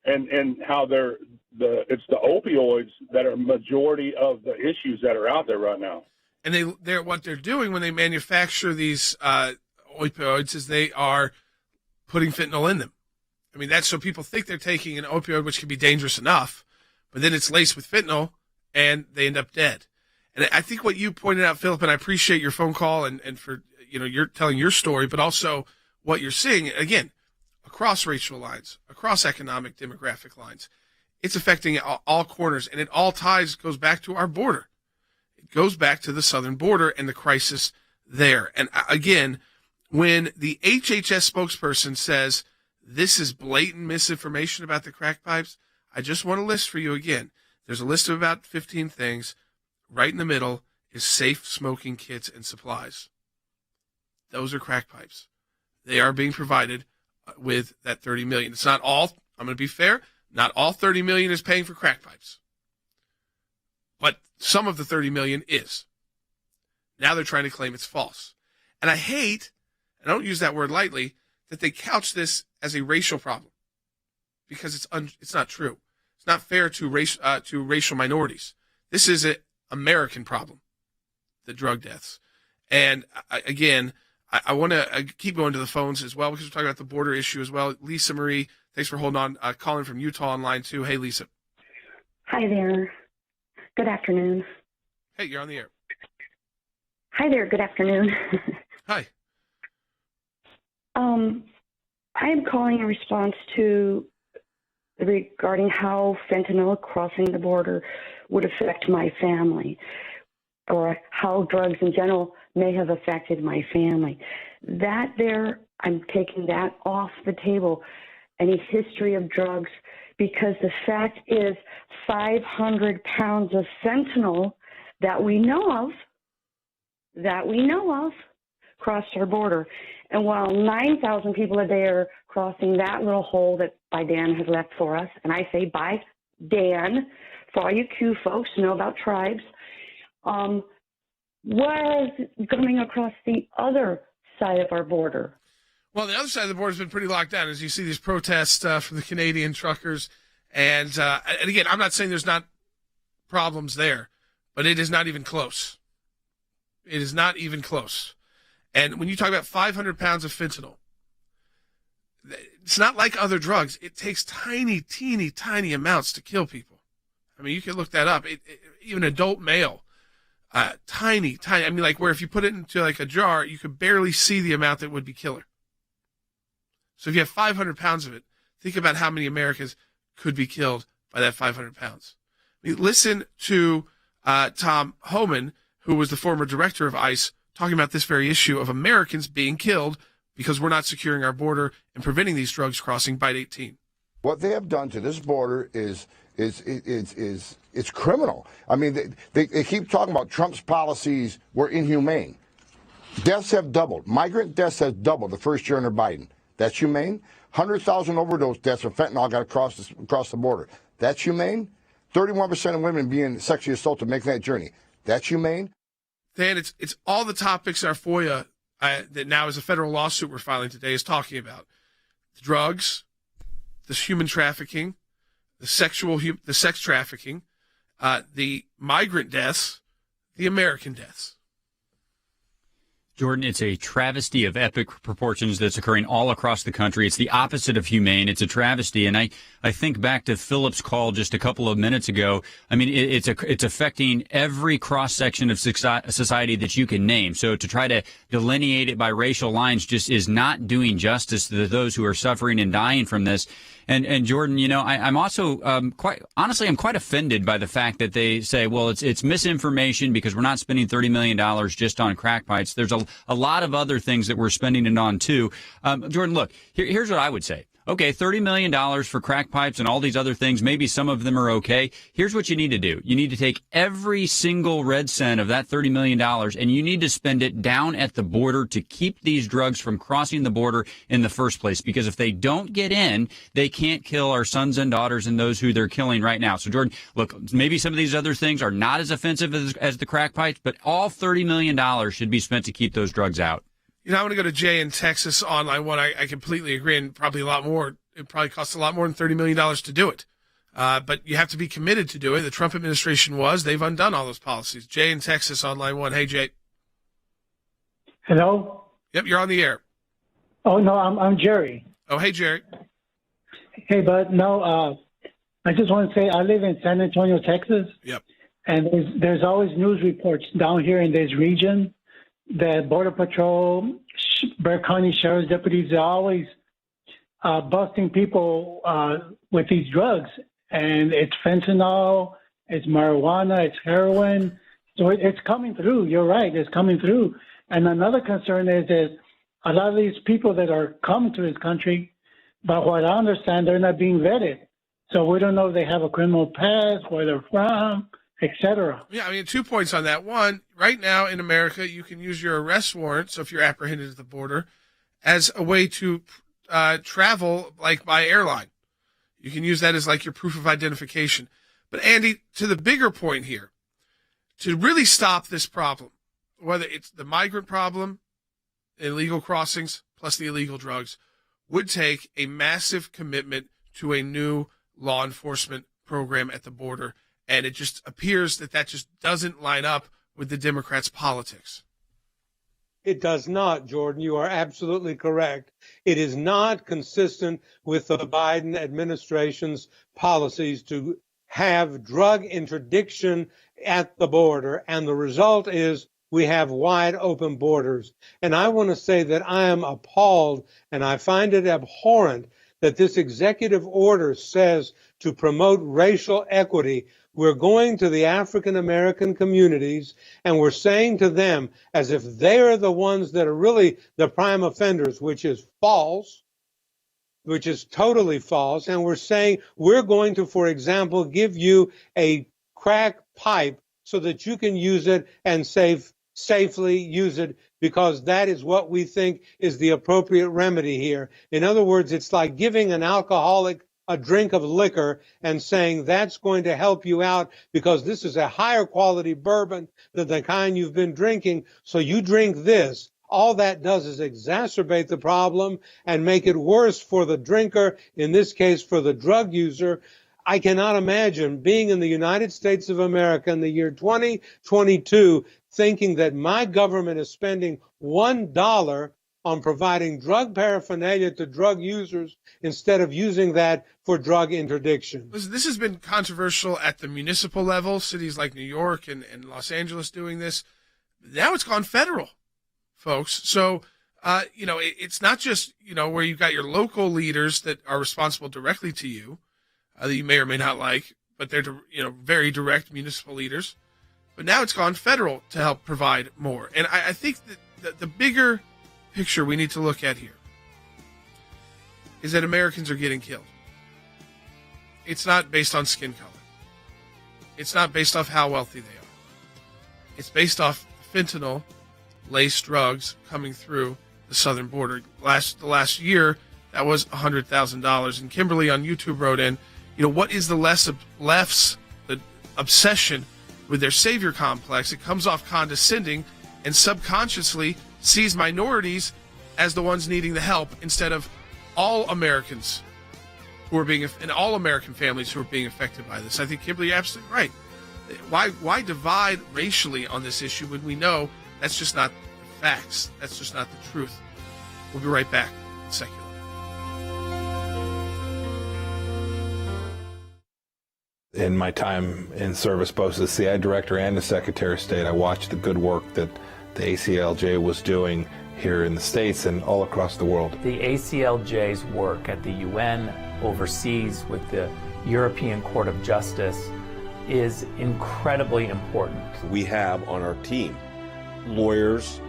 and how it's the opioids that are majority of the issues that are out there right now. And what they're doing when they manufacture these opioids is they are putting fentanyl in them. I mean, that's so people think they're taking an opioid, which can be dangerous enough, but then it's laced with fentanyl and they end up dead. And I think what you pointed out, Philip, and I appreciate your phone call and for, you're telling your story, but also what you're seeing, again, across racial lines, across economic demographic lines. It's affecting all corners, and it all goes back to our border. It goes back to the southern border and the crisis there. And again, when the HHS spokesperson says this is blatant misinformation about the crack pipes, I just want to list for you again. There's a list of about 15 things. Right in the middle is safe smoking kits and supplies. Those are crack pipes. They are being provided with that $30 million. It's not all. I'm going to be fair. Not all 30 million is paying for crack pipes, but some of the 30 million is. Now they're trying to claim it's false. And I hate, and I don't use that word lightly, that they couch this as a racial problem, because it's not true. It's not fair to racial minorities. This is an American problem, the drug deaths. And I want to keep going to the phones as well, because we're talking about the border issue as well. Lisa Marie, thanks for holding on. Calling from Utah on line 2. Hey, Lisa. Hi there. Good afternoon. Hey, you're on the air. Hi there. Good afternoon. Hi. I am calling in response to regarding how fentanyl crossing the border would affect my family, or how drugs in general may have affected my family. That there, I'm taking that off the table, any history of drugs, because the fact is 500 pounds of fentanyl that we know of, crossed our border. And while 9,000 people a day are crossing that little hole that by Dan has left for us, and I say by Dan, for all you Q folks who know about tribes, what is coming across the other side of our border? Well, the other side of the border has been pretty locked down, as you see these protests from the Canadian truckers. And again, I'm not saying there's not problems there, but it is not even close. It is not even close. And when you talk about 500 pounds of fentanyl, it's not like other drugs. It takes tiny, teeny, tiny amounts to kill people. I mean, you can look that up. Even adult male, tiny. I mean, like where if you put it into like a jar, you could barely see the amount that would be killer. So if you have 500 pounds of it, think about how many Americans could be killed by that 500 pounds. I mean, listen to Tom Homan, who was the former director of ICE, talking about this very issue of Americans being killed because we're not securing our border and preventing these drugs crossing by 18. What they have done to this border is it's criminal. I mean, they keep talking about Trump's policies were inhumane. Deaths have doubled. Migrant deaths has doubled the first year under Biden. That's humane. 100,000 overdose deaths from fentanyl got across the border. That's humane. 31% of women being sexually assaulted making that journey. That's humane. Dan, it's all the topics our FOIA that now is a federal lawsuit we're filing today is talking about. The drugs, the human trafficking, the sex trafficking, the migrant deaths, the American deaths. Jordan, it's a travesty of epic proportions that's occurring all across the country. It's the opposite of humane. It's a travesty. And I think back to Philip's call just a couple of minutes ago. I mean, it's affecting every cross-section of society that you can name. So to try to delineate it by racial lines just is not doing justice to those who are suffering and dying from this. And Jordan, you know, I'm also I'm quite offended by the fact that they say, well, it's misinformation because we're not spending $30 million just on crack pipes. There's a lot of other things that we're spending it on too. Jordan, look, here's what I would say. Okay, $30 million for crack pipes and all these other things. Maybe some of them are okay. Here's what you need to do. You need to take every single red cent of that $30 million and you need to spend it down at the border to keep these drugs from crossing the border in the first place. Because if they don't get in, they can't kill our sons and daughters and those who they're killing right now. So, Jordan, look, maybe some of these other things are not as offensive as the crack pipes, but all $30 million should be spent to keep those drugs out. You know, I want to go to Jay in Texas on line 1. I completely agree, and probably a lot more. It probably costs a lot more than $30 million to do it. But you have to be committed to do it. The Trump administration was. They've undone all those policies. Jay in Texas on line 1. Hey, Jay. Hello? Yep, you're on the air. Oh, no, I'm Jerry. Oh, hey, Jerry. Hey, bud. No, I just want to say I live in San Antonio, Texas. Yep. And there's always news reports down here in this region that Border Patrol, Bexar County Sheriff's deputies are always busting people with these drugs. And it's fentanyl, it's marijuana, it's heroin. So it's coming through. You're right. It's coming through. And another concern is that a lot of these people that are coming to this country, by what I understand, they're not being vetted. So we don't know if they have a criminal past, where they're from, etc. Yeah, I mean, 2 points on that. One, right now in America, you can use your arrest warrant, so if you're apprehended at the border, as a way to travel, like by airline. You can use that as like your proof of identification. But Andy, to the bigger point here, to really stop this problem, whether it's the migrant problem, illegal crossings, plus the illegal drugs, would take a massive commitment to a new law enforcement program at the border. And it just appears that just doesn't line up with the Democrats' politics. It does not, Jordan. You are absolutely correct. It is not consistent with the Biden administration's policies to have drug interdiction at the border. And the result is we have wide open borders. And I want to say that I am appalled and I find it abhorrent that this executive order says to promote racial equity. We're going to the African American communities and we're saying to them, as if they're the ones that are really the prime offenders, which is false, which is totally false. And we're saying we're going to, for example, give you a crack pipe so that you can use it and safely use it, because that is what we think is the appropriate remedy here. In other words, it's like giving an alcoholic a drink of liquor and saying that's going to help you out because this is a higher quality bourbon than the kind you've been drinking. So you drink this. All that does is exacerbate the problem and make it worse for the drinker, in this case, for the drug user. I cannot imagine being in the United States of America in the year 2022 thinking that my government is spending $1 on providing drug paraphernalia to drug users instead of using that for drug interdiction. Listen, this has been controversial at the municipal level, cities like New York and Los Angeles doing this. Now it's gone federal, folks. So, it's not just, where you've got your local leaders that are responsible directly to you, that you may or may not like, but they're, very direct municipal leaders. But now it's gone federal to help provide more. And I think that the bigger picture we need to look at here is that Americans are getting killed. It's not based on skin color. It's not based off how wealthy they are. It's based off fentanyl-laced drugs coming through the southern border. The last year, that was $100,000. And Kimberly on YouTube wrote in, what is the left's obsession with their savior complex? It comes off condescending and subconsciously sees minorities as the ones needing the help instead of all Americans who are being, and all American families who are being affected by this. I think, Kimberly, you're absolutely right. Why divide racially on this issue when we know that's just not the facts? That's just not the truth. We'll be right back. Secular. In my time in service, both as the CI director and the Secretary of State, I watched the good work that the ACLJ was doing here in the States and all across the world. The ACLJ's work at the UN, overseas with the European Court of Justice, is incredibly important. We have on our team lawyers,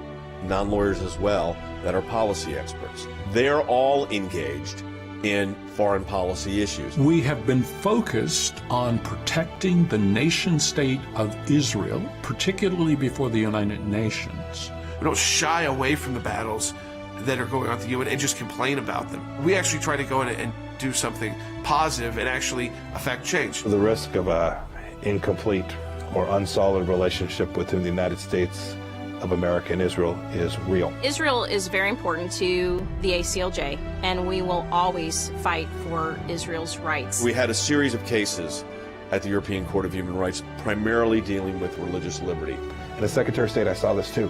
non-lawyers as well, that are policy experts. They're all engaged in foreign policy issues. We have been focused on protecting the nation state of Israel, particularly before the United Nations. We don't shy away from the battles that are going on at the UN and just complain about them. We actually try to go in and do something positive and actually affect change. The risk of an incomplete or unsolid relationship within the United States of America and Israel is real. Israel is very important to the ACLJ, and we will always fight for Israel's rights. We had a series of cases at the European Court of Human Rights, primarily dealing with religious liberty. And as Secretary of State, I saw this too.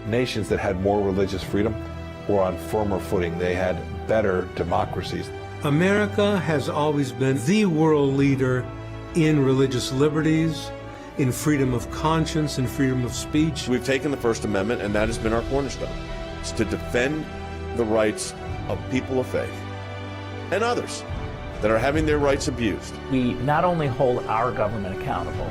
Nations that had more religious freedom were on firmer footing. They had better democracies. America has always been the world leader in religious liberties, in freedom of conscience and freedom of speech. We've taken the First Amendment, and that has been our cornerstone. It's to defend the rights of people of faith and others that are having their rights abused. We not only hold our government accountable,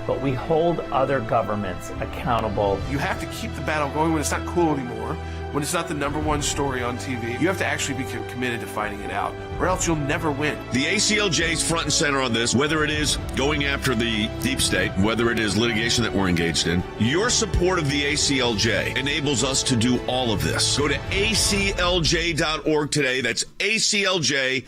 but we hold other governments accountable. You have to keep the battle going when it's not cool anymore, when it's not the number one story on TV. You have to actually be committed to fighting it out, or else you'll never win. The ACLJ's front and center on this, whether it is going after the deep state, whether it is litigation that we're engaged in. Your support of the ACLJ enables us to do all of this. Go to aclj.org today. That's aclj.org.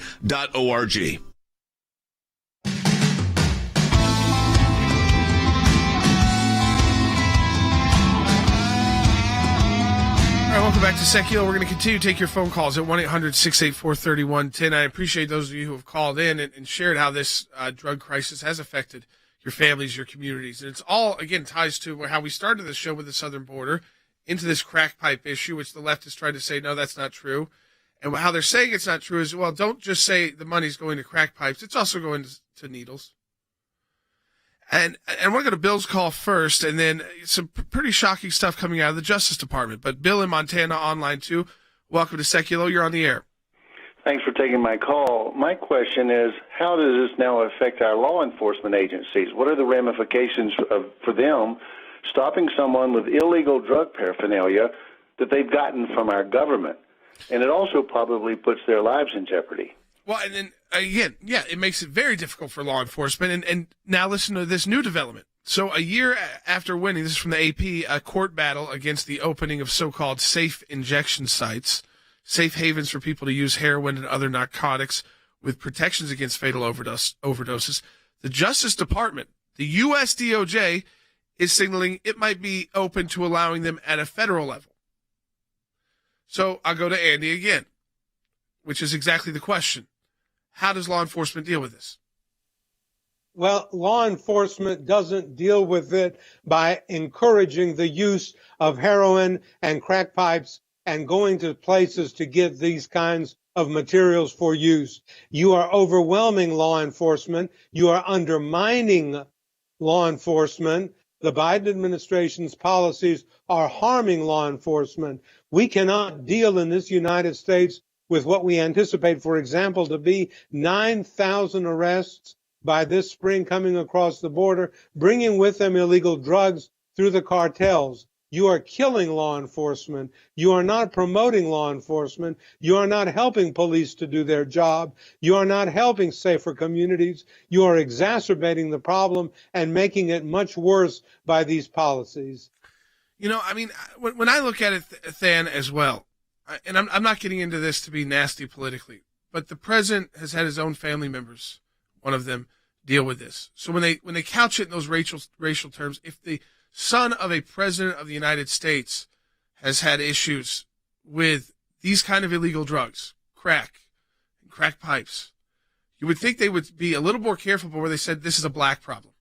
Welcome back to Secular. We're going to continue to take your phone calls at 1-800-684-3110. I appreciate those of you who have called in and shared how this drug crisis has affected your families, your communities. And it's all, again, ties to how we started this show with the southern border into this crack pipe issue, which the left has tried to say, no, that's not true. And how they're saying it's not true is, well, don't just say the money's going to crack pipes. It's also going to needles. And we're going to Bill's call first, and then some pretty shocking stuff coming out of the Justice Department. But Bill in Montana online too. Welcome to Secular. You're on the air. Thanks for taking my call. My question is, how does this now affect our law enforcement agencies? What are the ramifications for them stopping someone with illegal drug paraphernalia that they've gotten from our government? And it also probably puts their lives in jeopardy. Well, and then again, yeah, it makes it very difficult for law enforcement. And now listen to this new development. So a year after winning, this is from the AP, a court battle against the opening of so-called safe injection sites, safe havens for people to use heroin and other narcotics with protections against fatal overdoses. The Justice Department, the U.S. DOJ, is signaling it might be open to allowing them at a federal level. So I'll go to Andy again, which is exactly the question. How does law enforcement deal with this? Well, law enforcement doesn't deal with it by encouraging the use of heroin and crack pipes and going to places to get these kinds of materials for use. You are overwhelming law enforcement. You are undermining law enforcement. The Biden administration's policies are harming law enforcement. We cannot deal in this United States with what we anticipate, for example, to be 9,000 arrests by this spring coming across the border, bringing with them illegal drugs through the cartels. You are killing law enforcement. You are not promoting law enforcement. You are not helping police to do their job. You are not helping safer communities. You are exacerbating the problem and making it much worse by these policies. You know, I mean, when I look at it, Than, as well, and I'm not getting into this to be nasty politically, but the president has had his own family members, one of them, deal with this. So when they couch it in those racial terms, if the son of a president of the United States has had issues with these kind of illegal drugs, crack pipes, you would think they would be a little more careful where they said this is a black problem.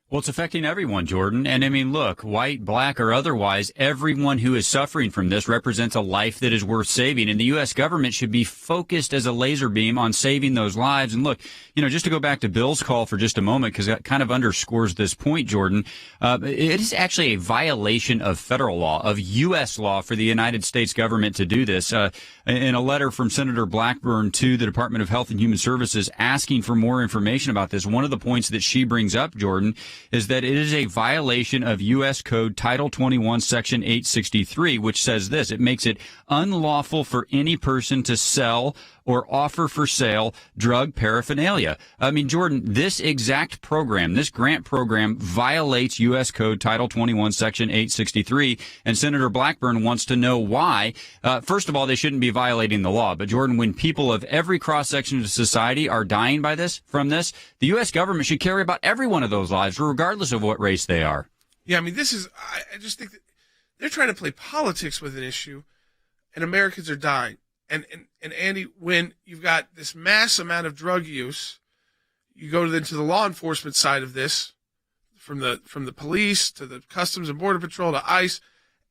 Well, it's affecting everyone, Jordan. And I mean, look, white, black, or otherwise, everyone who is suffering from this represents a life that is worth saving. And the U.S. government should be focused as a laser beam on saving those lives. And look, you know, just to go back to Bill's call for just a moment, because that kind of underscores this point, Jordan, it is actually a violation of federal law, of U.S. law for the United States government to do this. In a letter from Senator Blackburn to the Department of Health and Human Services asking for more information about this, one of the points that she brings up, Jordan, is that it is a violation of U.S. Code Title 21, Section 863, which says this: it makes it unlawful for any person to sell or offer for sale drug paraphernalia. I mean, Jordan, this exact program, this grant program, violates U.S. Code Title 21, Section 863, and Senator Blackburn wants to know why. First of all, they shouldn't be violating the law. But, Jordan, when people of every cross-section of society are dying from this, the U.S. government should care about every one of those lives, regardless of what race they are. Yeah, I mean, I just think that they're trying to play politics with an issue, and Americans are dying. And Andy, when you've got this mass amount of drug use, you go into the law enforcement side of this, from the police to the Customs and Border Patrol to ICE,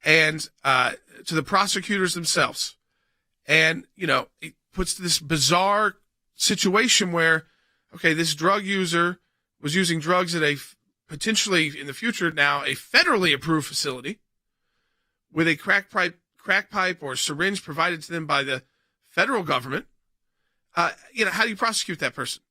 and to the prosecutors themselves, and you know, it puts this bizarre situation where, okay, this drug user was using drugs at a potentially in the future now a federally approved facility with a crack pipe or syringe provided to them by the federal government. You know, how do you prosecute that person?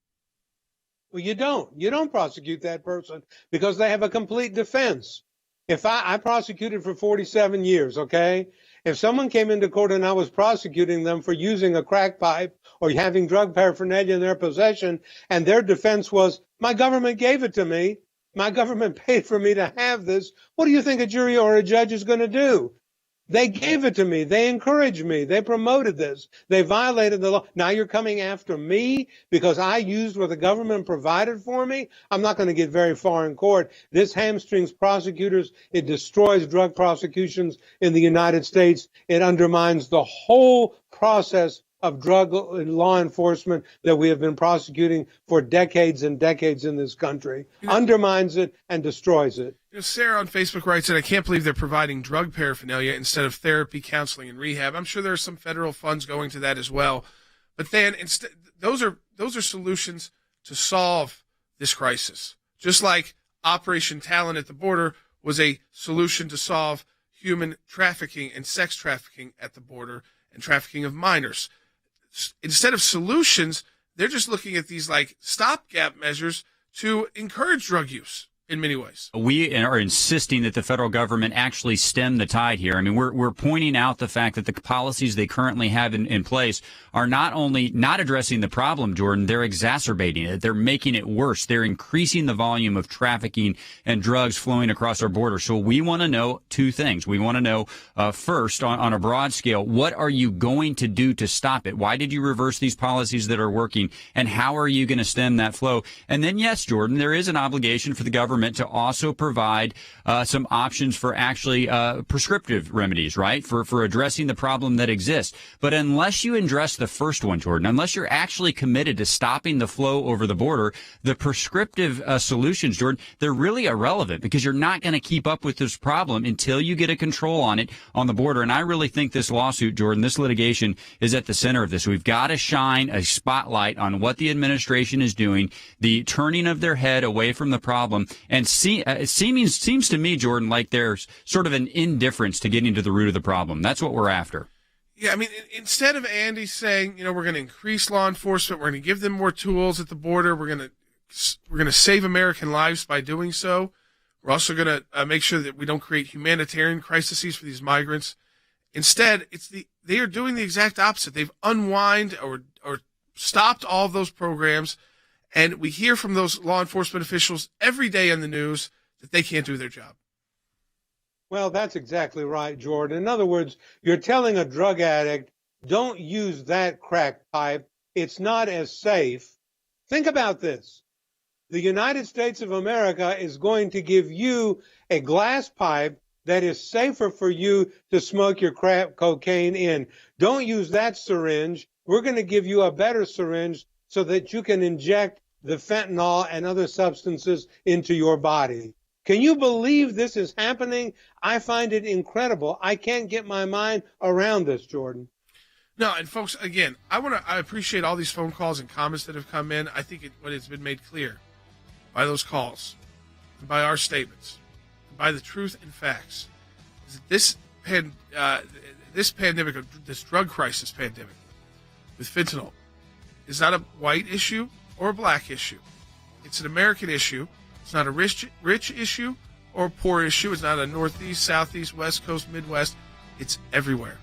Well, you don't prosecute that person because they have a complete defense. If I prosecuted for 47 years, okay? If someone came into court and I was prosecuting them for using a crack pipe or having drug paraphernalia in their possession, and their defense was, my government gave it to me, my government paid for me to have this, what do you think a jury or a judge is going to do? They gave it to me. They encouraged me. They promoted this. They violated the law. Now you're coming after me because I used what the government provided for me? I'm not going to get very far in court. This hamstrings prosecutors. It destroys drug prosecutions in the United States. It undermines the whole process of drug law enforcement that we have been prosecuting for decades and decades in this country. Undermines it and destroys it. Sarah on Facebook writes that I can't believe they're providing drug paraphernalia instead of therapy, counseling, and rehab. I'm sure there are some federal funds going to that as well. But then those are solutions to solve this crisis. Just like Operation Talon at the border was a solution to solve human trafficking and sex trafficking at the border and trafficking of minors. Instead of solutions, they're just looking at these like stopgap measures to encourage drug use in many ways. We are insisting that the federal government actually stem the tide here. I mean, we're pointing out the fact that the policies they currently have in place are not only not addressing the problem, Jordan, they're exacerbating it. They're making it worse. They're increasing the volume of trafficking and drugs flowing across our border. So we want to know two things. We want to know, first, on a broad scale, what are you going to do to stop it? Why did you reverse these policies that are working? And how are you going to stem that flow? And then, yes, Jordan, there is an obligation for the government to also provide some options for actually prescriptive remedies, right, for addressing the problem that exists. But unless you address the first one, Jordan, unless you're actually committed to stopping the flow over the border, the prescriptive solutions, Jordan, they're really irrelevant because you're not going to keep up with this problem until you get a control on it on the border. And I really think this lawsuit, Jordan, this litigation is at the center of this. We've got to shine a spotlight on what the administration is doing, the turning of their head away from the problem. And it seems to me, Jordan, like there's sort of an indifference to getting to the root of the problem. That's what we're after. Yeah, I mean, instead of Andy saying, we're going to increase law enforcement, we're going to give them more tools at the border, we're going to save American lives by doing so. We're also going to make sure that we don't create humanitarian crises for these migrants. Instead, they are doing the exact opposite. They've unwind or stopped all of those programs. And we hear from those law enforcement officials every day in the news that they can't do their job. Well, that's exactly right, Jordan. In other words, you're telling a drug addict, don't use that crack pipe. It's not as safe. Think about this. The United States of America is going to give you a glass pipe that is safer for you to smoke your crack cocaine in. Don't use that syringe. We're going to give you a better syringe so that you can inject the fentanyl and other substances into your body. Can you believe this is happening? I find it incredible. I can't get my mind around this, Jordan. No, and folks, again, I appreciate all these phone calls and comments that have come in. I think what has been made clear by those calls, and by our statements, and by the truth and facts, is that this pandemic, this drug crisis pandemic with fentanyl, is not a white issue or a black issue. It's an American issue. It's not a rich issue or a poor issue. It's not a Northeast, Southeast, West Coast, Midwest. It's everywhere.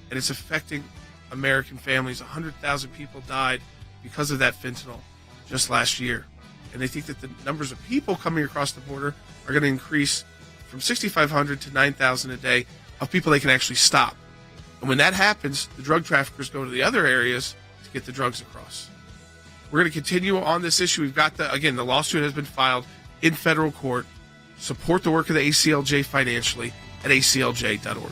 And it's affecting American families. 100,000 people died because of that fentanyl just last year. And they think that the numbers of people coming across the border are going to increase from 6,500 to 9,000 a day of people they can actually stop. And when that happens, the drug traffickers go to the other areas to get the drugs across. We're going to continue on this issue. We've got the lawsuit has been filed in federal court. Support the work of the ACLJ financially at aclj.org.